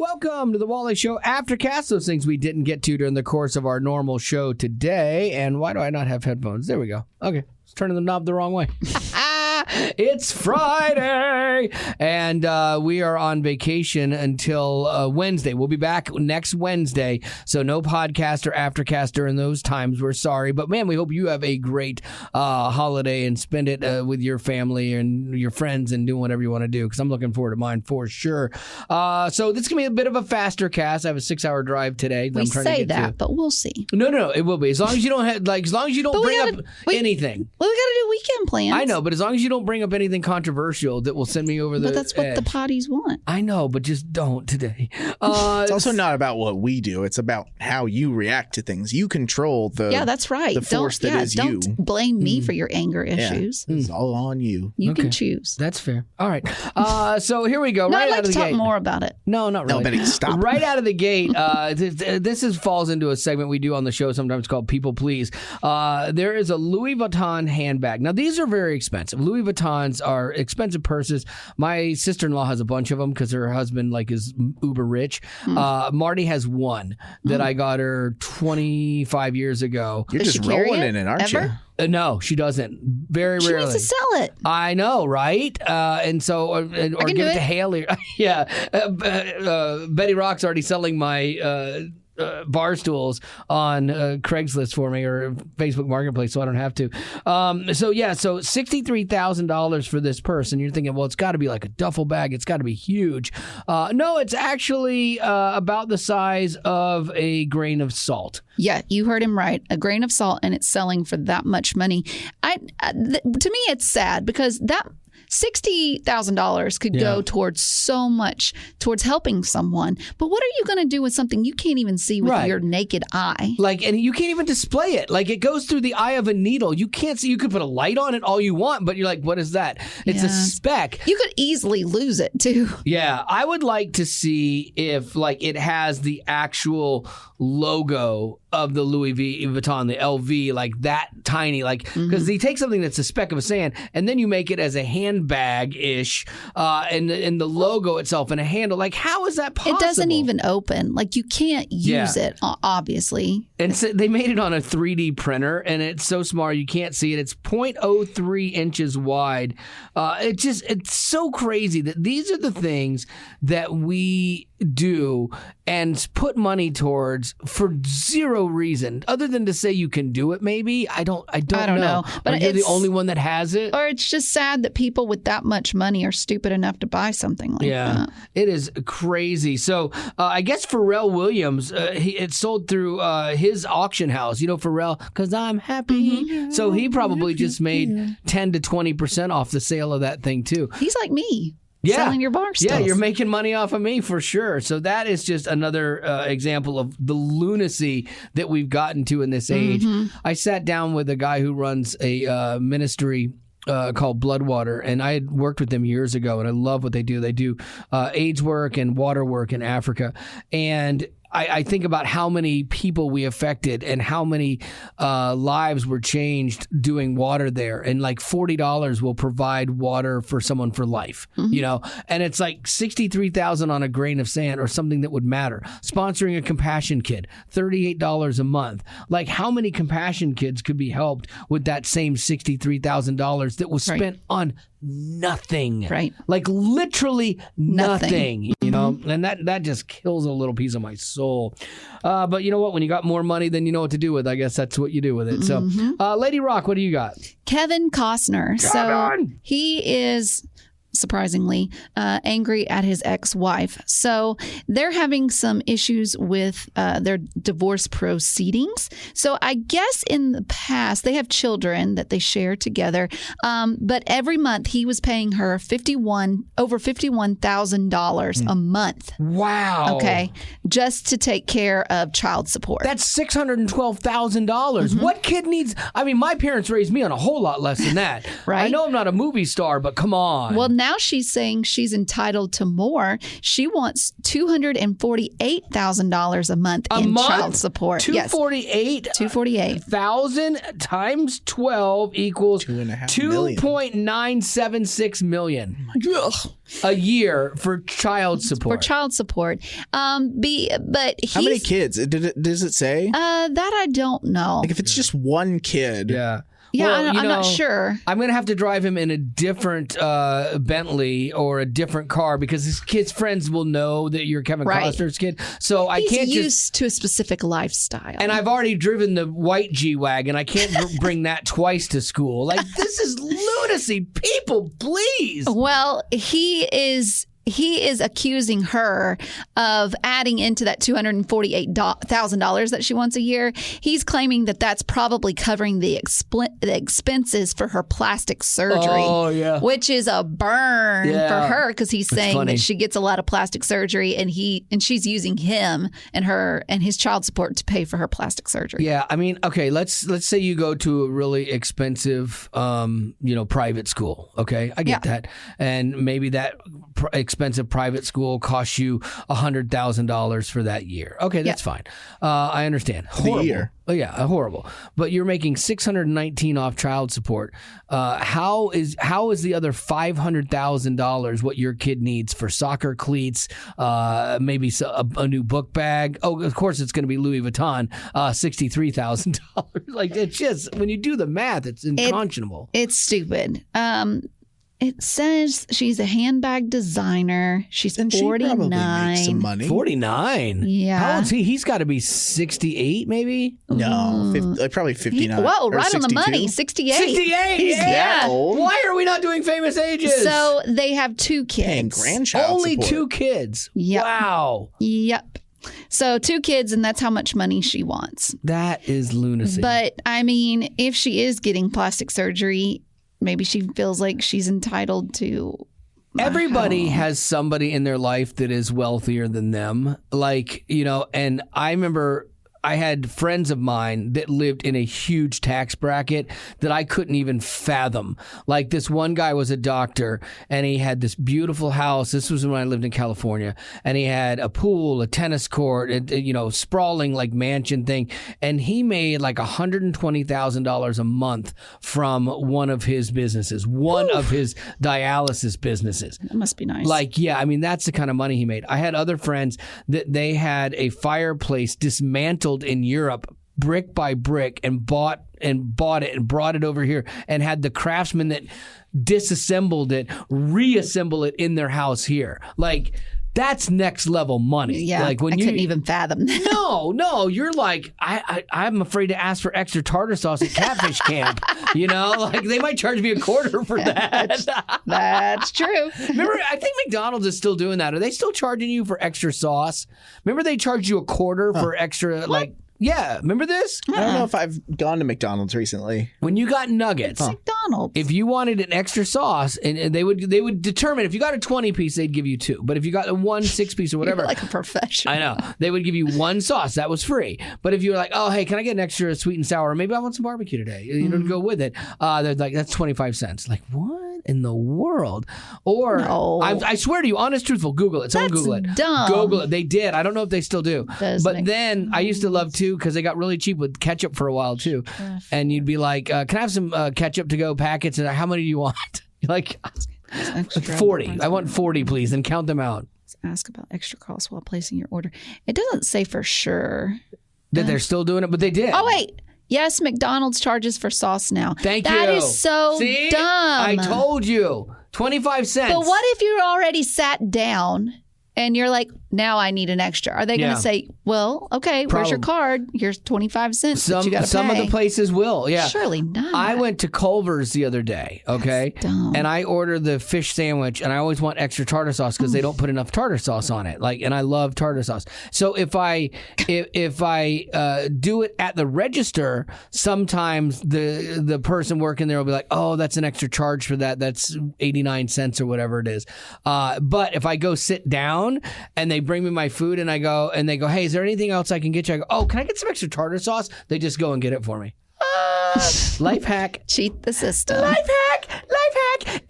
Welcome to the Wally Show Aftercast. Those things we didn't get to during the course of our normal show today. And why do I not have headphones? There we go. Okay. It's turning the knob the wrong way. It's Friday, and we are on vacation until Wednesday. We'll be back next Wednesday, so no podcast or Aftercast during those times. We're sorry, but man, we hope you have a great holiday and spend it with your family and your friends and doing whatever you want to do, because I'm looking forward to mine for sure. So this is going to be a bit of a faster cast. I have a 6-hour drive today. We say that, but we'll see. No, it will be. As long as you don't have, as long as you don't bring up anything. Well, we got to do weekend plans. I know, but as long as you don't bring up anything controversial that will send me over the But that's what edge. the potties want. I know, but just don't today. It's also not about what we do. It's about how you react to things. You control the that's right. the force that is you. Don't blame me for your anger issues. It's all on you. You can choose. That's fair. All right. So here we go. No, right I'd like out of to the talk gate. more about it. No, not really. No, Benny, stop. Right out of the gate, this falls into a segment we do on the show sometimes called People Please. There is a Louis Vuitton handbag. Now, these are very expensive. Louis Vuittons are expensive purses. My sister-in-law has a bunch of them because her husband is uber rich. Marty has one that I got her 25 years ago. You're Does just she carry rolling it in it, aren't ever? you? No, she doesn't. Very She rarely. needs to sell it. I know, right? And so, or give do it it. to Haley. Yeah. Betty Rock's already selling my bar stools on Craigslist for me or Facebook Marketplace, so I don't have to. So $63,000 for this purse. And you're thinking, well, it's got to be like a duffel bag. It's got to be huge. No, it's actually about the size of a grain of salt. Yeah, you heard him right. A grain of salt, and it's selling for that much money. To me, it's sad because that $60,000 could go towards so much, towards helping someone. But what are you going to do with something you can't even see with your naked eye? And you can't even display it. It goes through the eye of a needle. You can't see. You could put a light on it all you want, but you're like, what is that? It's a speck. You could easily lose it, too. Yeah, I would like to see if it has the actual logo of the Louis Vuitton, the LV, that tiny, because they take something that's a speck of a sand and then you make it as a handbag-ish, and the logo itself and a handle. How is that possible? It doesn't even open. You can't use it, obviously. And so they made it on a 3D printer, and it's so small you can't see it. It's 0.03 inches wide. It's so crazy that these are the things that we do and put money towards for zero reason, other than to say you can do it. Maybe I don't know. But you're the only one that has it, or it's just sad that people with that much money are stupid enough to buy something like that. It is crazy. So I guess Pharrell Williams, it sold through his auction house. Pharrell, because I'm happy. So he probably just made 10 to 20% off the sale of that thing too. He's like me. Yeah. Selling your bar stools. Yeah, you're making money off of me for sure. So that is just another example of the lunacy that we've gotten to in this age. I sat down with a guy who runs a ministry called Bloodwater, and I had worked with them years ago, and I love what they do. They do AIDS work and water work in Africa. And I think about how many people we affected and how many lives were changed doing water there. And $40 will provide water for someone for life, and it's $63,000 on a grain of sand or something that would matter. Sponsoring a compassion kid, $38 a month. How many compassion kids could be helped with that same $63,000 that was spent on nothing? Right. Literally nothing. And that just kills a little piece of my soul. But you know what? When you got more money than you know what to do with, I guess that's what you do with it. So, Lady Rock, what do you got? Kevin Costner. So he is surprisingly, angry at his ex-wife. So they're having some issues with their divorce proceedings. So I guess in the past, they have children that they share together. But every month he was paying her over $51,000 a month. Wow. Okay. Just to take care of child support. That's $612,000. Mm-hmm. What kid needs... I mean, my parents raised me on a whole lot less than that. Right. I know I'm not a movie star, but come on. Well, now she's saying she's entitled to more. She wants $248,000 a month in child support. $248,000 times 12 equals $2.976 million a year for child support. But he's, how many kids? Does it say? That I don't know. Like if it's just one kid. Yeah. Yeah, well, I'm not sure. I'm going to have to drive him in a different Bentley or a different car because his kid's friends will know that you're Kevin Costner's kid. So I can't He's used to a specific lifestyle. And I've already driven the white G-Wagon. I can't bring that twice to school. Like, this is lunacy. People, please. Well, he is accusing her of adding into that $248,000 that she wants a year. He's claiming that that's probably covering the expenses for her plastic surgery, which is a burn for her because he's saying that she gets a lot of plastic surgery and she's using him and his child support to pay for her plastic surgery. Yeah, I mean, okay, let's say you go to a really expensive, private school. Okay, I get that, and maybe that expensive private school costs you $100,000 for that year. Okay, that's fine. I understand. Horrible. The year. Oh yeah, horrible. But you're making $619 off child support. How is the other $500,000 what your kid needs for soccer cleats? Maybe a new book bag. Oh, of course it's going to be Louis Vuitton. $63,000. Like it's just when you do the math, it's unconscionable. It's stupid. It says she's a handbag designer. She's 49. She probably makes some money. 49? Yeah. How old is he? He's got to be 68 maybe? No, probably 59. Whoa, right 62. on the money. 68. 68? He's that old. Why are we not doing famous ages? So they have 2 kids. Paying grandchild Only support. 2 kids? Yep. Wow. Yep. So 2 kids, and that's how much money she wants. That is lunacy. But, I mean, if she is getting plastic surgery, maybe she feels like she's entitled to. Everybody has somebody in their life that is wealthier than them. Like, and I remember I had friends of mine that lived in a huge tax bracket that I couldn't even fathom. Like this one guy was a doctor and he had this beautiful house. This was when I lived in California, and he had a pool, a tennis court, sprawling like mansion thing. And he made like $120,000 a month from one of his businesses, of his dialysis businesses. That must be nice. Like, yeah, I mean, that's the kind of money he made. I had other friends that they had a fireplace dismantled in Europe brick by brick and bought it and brought it over here and had the craftsman that disassembled it reassemble it in their house here. Like, that's next level money. Yeah, like when I couldn't even fathom that. No, you're like, I'm afraid to ask for extra tartar sauce at Catfish Camp. Like they might charge me $0.25 for that. That's true. Remember, I think McDonald's is still doing that. Are they still charging you for extra sauce? Remember they charged you $0.25 for extra, like, yeah, remember this? I don't know if I've gone to McDonald's recently. When you got nuggets, McDonald's. if you wanted an extra sauce, and they would determine if you got a 20-piece, they'd give you 2. But if you got a 1 6-piece or whatever, You're like a professional. I know, they would give you 1 sauce that was free. But if you were like, oh hey, can I get an extra sweet and sour? Maybe I want some barbecue today. To go with it. They're like, that's 25 cents. Like what in the world? Or I swear to you, honest, truthful, Google it. Someone Google it. Dumb. Google it. They did. I don't know if they still do. But then I used to love too because they got really cheap with ketchup for a while too. And you'd be like, can I have some ketchup to go packets? And how many do you want? You're like, 40. I want 40, please, and count them out. Let's ask about extra costs while placing your order. It doesn't say for sure that they're still doing it, but they did. Oh wait. Yes, McDonald's charges for sauce now. Thank you. That is so See? dumb. I told you. 25 cents. But what if you already sat down and you're like, now I need an extra? Are they going to say, well, okay, where's your card? Here's 25 cents that you got to pay. Some of the places will, yeah. Surely not. I went to Culver's the other day, okay? That's dumb. And I ordered the fish sandwich, and I always want extra tartar sauce because they don't put enough tartar sauce on it. And I love tartar sauce. So if I do it at the register, sometimes the person working there will be like, oh, that's an extra charge for that. That's 89 cents or whatever it is. But if I go sit down and they bring me my food and they go, hey, is there anything else I can get you? I go, oh, can I get some extra tartar sauce? They just go and get it for me. Life hack. Cheat the system. Life hack.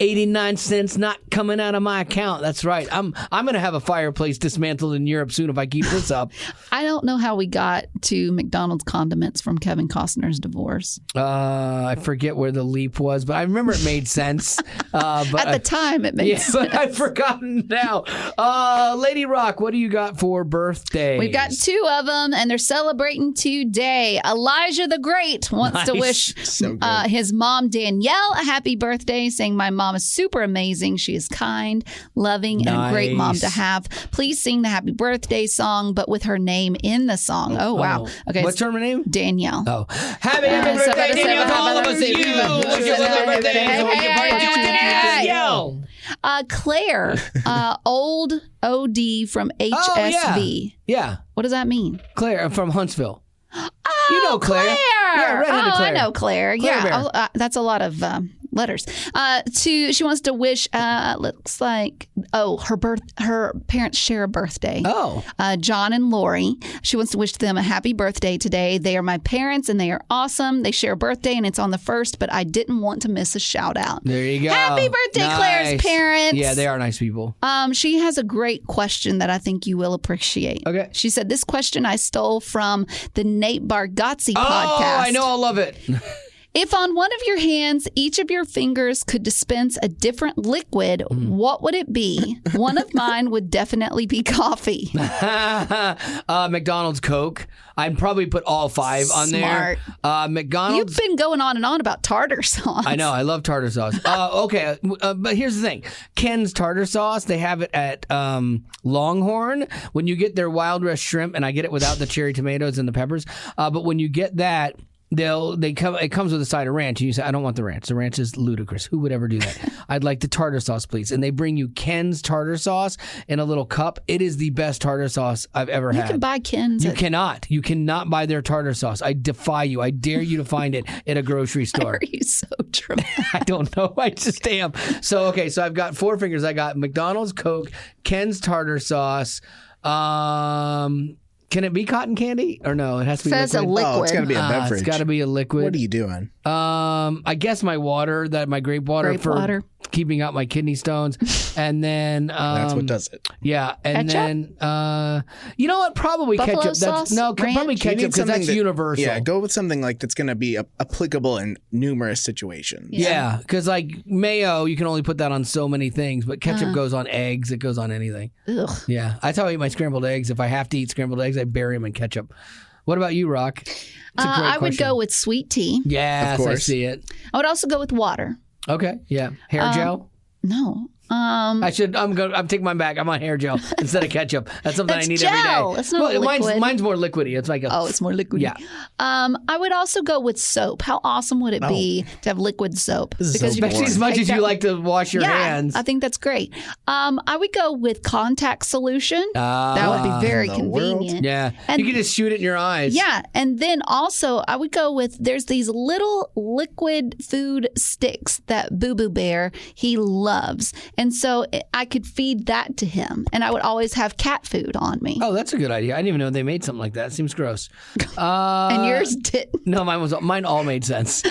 89 cents not coming out of my account. That's right. I'm going to have a fireplace dismantled in Europe soon if I keep this up. I don't know how we got to McDonald's condiments from Kevin Costner's divorce. I forget where the leap was, but I remember it made sense. But At the time, it made sense. but I've forgotten now. Lady Rock, what do you got for birthdays? We've got 2 of them, and they're celebrating today. Elijah the Great wants to wish So good. his mom, Danielle, a happy birthday, saying, my mom is super amazing. She is kind, loving, and a great mom to have. Please sing the happy birthday song, but with her name in the song. Oh, wow. Okay. What's her name? Danielle. Oh. Happy birthday, Danielle, to all of us. If you wish it was her birthday, so we can party with Danielle. Claire, old OD from HSV. Oh, yeah. What does that mean? Claire from Huntsville. Oh, You know Claire. Yeah, redheaded Claire. I know Claire. Claire Yeah, that's a lot of letters. She wants to wish. Looks like her parents share a birthday. Oh. John and Lori. She wants to wish them a happy birthday today. They are my parents and they are awesome. They share a birthday and it's on the 1st, but I didn't want to miss a shout out. There you go. Happy birthday, Nice. Claire's parents. Yeah, they are nice people. She has a great question that I think you will appreciate. Okay. She said, this question I stole from the Nate Bargatze Oh, podcast. I know. I'll love it. If on one of your hands, each of your fingers could dispense a different liquid, what would it be? One of mine would definitely be coffee. McDonald's Coke. I'd probably put all 5 on there. McDonald's. You've been going on and on about tartar sauce. I know. I love tartar sauce. Okay. But here's the thing. Ken's tartar sauce, they have it at Longhorn. When you get their Wild West shrimp, and I get it without the cherry tomatoes and the peppers. But when you get that, it comes with a side of ranch, and you say, I don't want the ranch. The ranch is ludicrous. Who would ever do that? I'd like the tartar sauce, please. And they bring you Ken's tartar sauce in a little cup. It is the best tartar sauce I've ever had. You can buy Ken's. You cannot. You cannot buy their tartar sauce. I defy you. I dare you to find it at a grocery store. Are you so dramatic? I don't know. I just am. So I've got 4 fingers. I got McDonald's Coke, Ken's tartar sauce. Can it be cotton candy or no? It has to be Says liquid. a liquid. Oh, it's got to be a beverage. It's got to be a liquid. What are you doing? I guess my water, my grape water for keeping out my kidney stones, and then That's what does it. Yeah, and Ketchup? then you know what? Probably Buffalo ketchup. sauce? Probably Ranch? ketchup because that's universal. Yeah, go with something like that's going to be applicable in numerous situations. Yeah, because like mayo, you can only put that on so many things, but ketchup goes on eggs. It goes on anything. Ugh. Yeah, that's how I eat my scrambled eggs. If I have to eat scrambled eggs, I bury them in ketchup. What about you, Rock? I would go with sweet tea. Yes, Of I course. see it. I would also go with water. Okay, yeah. Hair gel? No. I'm taking mine back. I'm on hair gel instead of ketchup. That's something That's I need gel. every day. It's not liquid. Mine's more liquidy. It's like It's more liquid. Yeah. I would also go with soap. How awesome would it be to have liquid soap? This is so you can Especially just as much take as you that- like to wash your hands. I think that's great. I would go with contact solution. That would be very in the world. convenient. Yeah. And- you can just shoot it in your eyes. Yeah, and then also I would go with there's these little liquid food sticks that Boo Boo Bear he loves, and so I could feed that to him, and I would always have cat food on me. Oh, that's a good idea. I didn't even know they made something like that. It seems gross. And yours didn't. No, mine all made sense.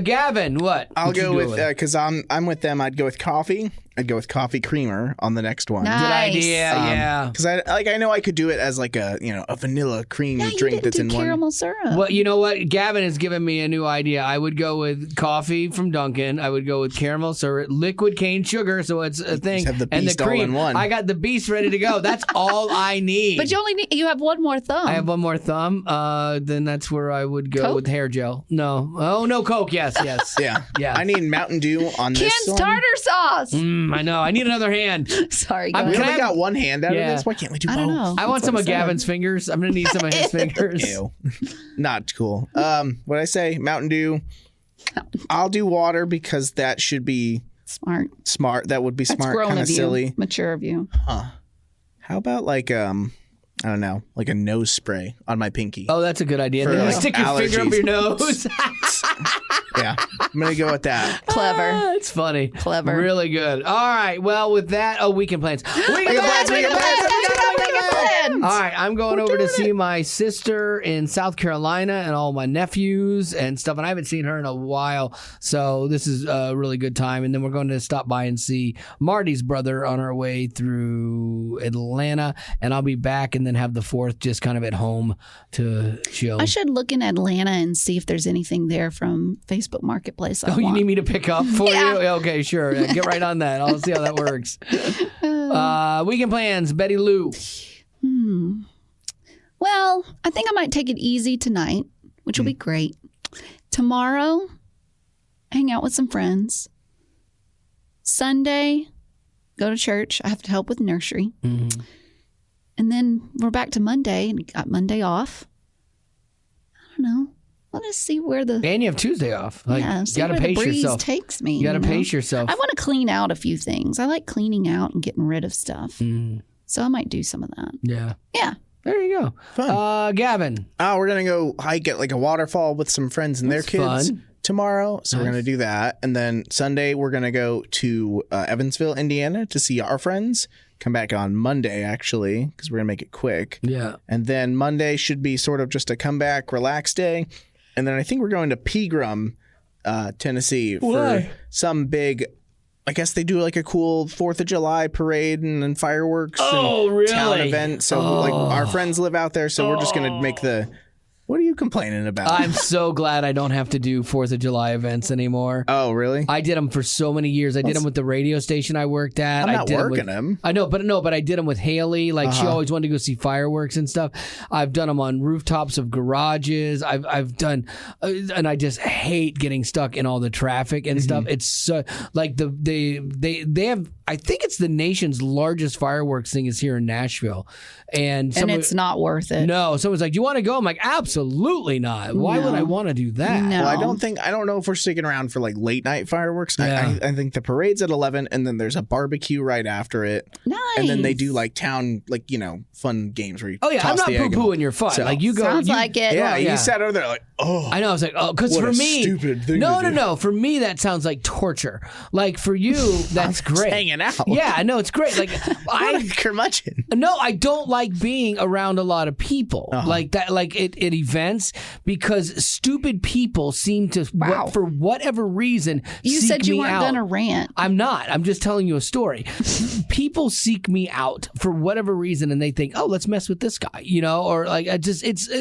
Gavin, what? I'll What you go doing with because I'm with them. I'd go with coffee. I'd go with coffee creamer on the next one. Nice. Good idea. Yeah. Because I know I could do it as like a vanilla cream Yeah, you drink didn't that's do in caramel one. syrup. Well, you know what? Gavin has given me a new idea. I would go with coffee from Dunkin'. I would go with caramel syrup, liquid cane sugar, so it's a thing. have the and beast the all cream. in one. I got the beast ready to go. That's all I need. But you have one more thumb. I have one more thumb. Then that's where I would go Coke? with hair gel. No. Oh, no Coke. Yes. Yeah. Yeah. I need Mountain Dew on this Ken's one. tartar sauce. I know. I need another hand. Sorry, go I'm We ahead. Can I only have- got one hand out Yeah. of this. Why can't we do both? I don't know. I want That's some what of I said. Gavin's fingers. I'm going to need some of his fingers. Ew. Not cool. What I say? Mountain Dew. I'll do water because that should be Smart. That would be That's smart. grown Kind of of you. silly. Mature of you. How about like I don't know, like a nose spray on my pinky? Oh, that's a good idea. For, Then you like, stick your finger up allergies. your nose. Yeah, I'm gonna go with that. Clever. It's funny. Clever. Really good. All right. Well, with that, weekend plans. Weekend plans. Congratulations. All right, I'm going over to see my sister in South Carolina and all my nephews and stuff, and I haven't seen her in a while, so this is a really good time. And then we're going to stop by and see Marty's brother on our way through Atlanta, and I'll be back and then have the 4th just kind of at home to chill. I should look in Atlanta and see if there's anything there from Facebook Marketplace. You need me to pick up for you? Okay, sure. Get right on that. I'll see how that works. Weekend plans, Betty Lou. Well, I think I might take it easy tonight, which will be great. Tomorrow, hang out with some friends. Sunday, go to church. I have to help with nursery. Mm-hmm. And then we're back to Monday and got Monday off. I don't know. I'll just see where the... And you have Tuesday off. Like, yeah, see you gotta where pace the breeze yourself. takes me. You got to pace yourself. I want to clean out a few things. I like cleaning out and getting rid of stuff. So I might do some of that. Yeah. Yeah. There you go. Fun. Gavin. Oh, we're going to go hike at like a waterfall with some friends and their kids tomorrow. So we're going to do that. And then Sunday, we're going to go to Evansville, Indiana to see our friends. Come back on Monday, actually, because we're going to make it quick. Yeah. And then Monday should be sort of just a comeback, relax day. And then I think we're going to Pegram, Tennessee for some big, I guess they do like a cool 4th of July parade and fireworks and town event. So like our friends live out there. So we're just going to make the... What are you complaining about? I'm so glad I don't have to do 4th of July events anymore. Oh, really? I did them for so many years. I did them with the radio station I worked at. I'm not working them. I know, but I did them with Haley. Like she always wanted to go see fireworks and stuff. I've done them on rooftops of garages. I've done, and I just hate getting stuck in all the traffic and stuff. It's so like they have. I think it's the nation's largest fireworks thing is here in Nashville, and it's not worth it. No, someone's like, "Do you want to go?" I'm like, "Absolutely not. Why would I want to do that?" No. Well, I don't know if we're sticking around for like late night fireworks. Yeah. I think the parade's at 11 and then there's a barbecue right after it. Nice. And then they do like town, like, fun games where you Oh yeah, I'm toss not the egg poo-pooing your fun. So- Like you go. Sounds like it. Yeah, yeah. you sat over there like, oh. I know. I was like, oh, because What for a me, stupid thing no. to do. For me, that sounds like torture. Like for you, that's great. hanging out. Yeah, I know it's great. Like I'm curmudgeon. No, I don't like being around a lot of people like that, like at events, because stupid people seem to, for whatever reason, You seek said you me weren't out. going to rant. I'm not. I'm just telling you a story. People seek me out for whatever reason, and they think, "Oh, let's mess with this guy," or like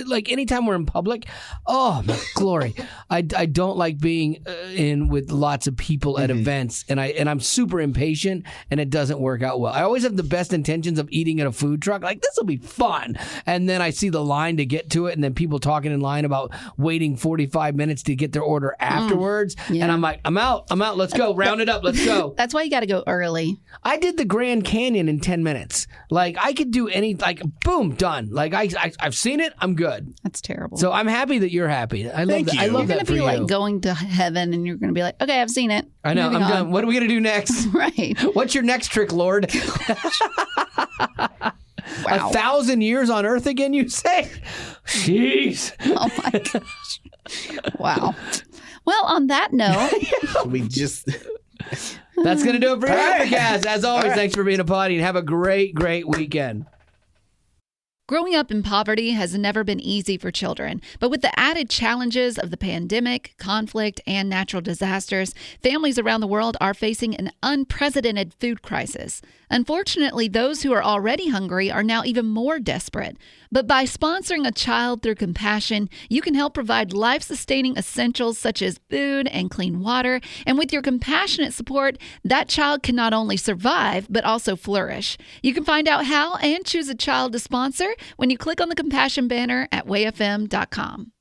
like anytime we're in public. Oh, my glory! I don't like being in with lots of people at events, and I'm super impatient, and it doesn't work out well. I always have the best intentions of eating at a food truck, like this will be fun, and then I see the line to get to it, and then people talking in line about waiting 45 minutes to get their order afterwards, and I'm like, I'm out. Let's go. Round it up. Let's go. That's why you got to go early. I did the Grand Canyon in 10 minutes. Like I could do boom, done. Like I've seen it. I'm good. That's terrible. So I'm happy that you're happy. I love that. I love you're that going to for be you. like going to heaven and you're going to be like, okay, I've seen it. I know. Moving I'm on. done. What are we going to do next? Right. What's your next trick, Lord? Wow. 1,000 years on Earth again, you say? Jeez. Oh my gosh. Wow. Well, on that note, We just... That's going to do it for your All right. Aftercast. As always, All right. thanks for being a potty and have a great, great weekend. growing up in poverty has never been easy for children, but with the added challenges of the pandemic, conflict, and natural disasters, families around the world are facing an unprecedented food crisis. Unfortunately, those who are already hungry are now even more desperate. But by sponsoring a child through compassion, you can help provide life-sustaining essentials such as food and clean water. And with your compassionate support, that child can not only survive, but also flourish. You can find out how and choose a child to sponsor when you click on the compassion banner at wayfm.com.